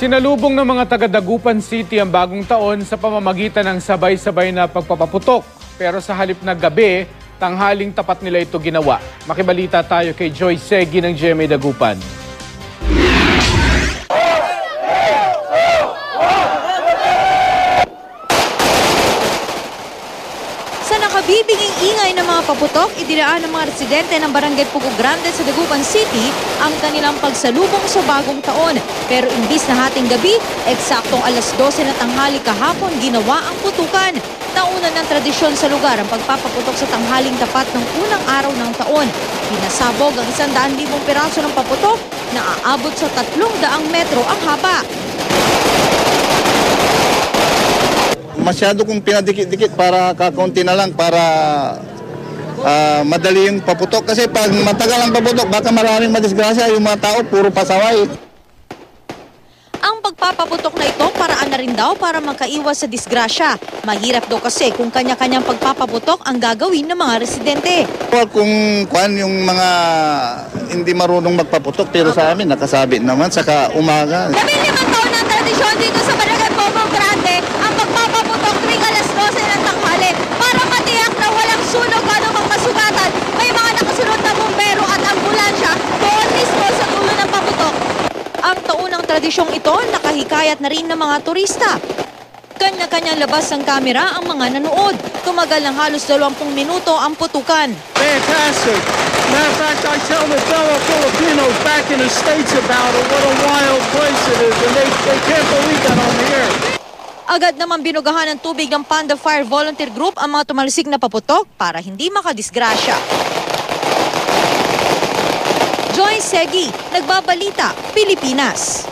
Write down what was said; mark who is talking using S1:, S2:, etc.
S1: Sinalubong ng mga taga-Dagupan City ang bagong taon sa pamamagitan ng sabay-sabay na pagpapaputok. Pero sa halip na gabi, tanghaling tapat nila ito ginawa. Makibalita tayo kay Joy Segi ng GMA Dagupan.
S2: Sa nakabibiging ingay ng mga paputok, idinaan ng mga residente ng Barangay Pugo Grande sa Dagupan City ang kanilang pagsalubong sa bagong taon. Pero imbis na hating gabi, eksaktong alas 12 na tanghali kahapon ginawa ang putukan. Nauna ng tradisyon sa lugar ang pagpapaputok sa tanghaling tapat ng unang araw ng taon. Pinasabog ang 100,000 piraso ng paputok na aabot sa 300 metro ang haba.
S3: Masyado kong pinadikit-dikit para kakaunti na lang para madali yung paputok. Kasi pag matagal ang paputok, baka maraming madisgrasya. Yung mga tao, puro pasaway.
S2: Ang pagpapaputok na ito, paraan na rin daw para makaiwas sa disgrasya. Mahirap daw kasi kung kanya-kanyang pagpapaputok ang gagawin ng mga residente.
S3: Kung yung mga hindi marunong magpaputok, pero sa amin nakasabit naman, saka umaga.
S2: 15 taon ng tradisyon dito sa Barangay Pugo Grande ang pagpapaputok tuwing alas 12 ng tanghali para matiyak na walang sunog o anumang masugatan. May mga nakasunod na bumbero at ambulansya doon mismo sa dulo ng paputok. Ang taunang tradisyong ito nakahikayat na rin ng mga turista. Kanya-kanyang labas ng kamera ang mga nanood. Tumagal ng halos 20 minuto ang putukan.
S4: Fantastic. Matter of fact, I tell the fellow Filipinos back in the States about it, what a wild place it is, and they can't believe that on the air.
S2: Agad naman binugahan ng tubig ng Panda Fire Volunteer Group ang mga tumalsik na paputok para hindi makadisgrasya. Joy Segi, Nagbabalita, Pilipinas.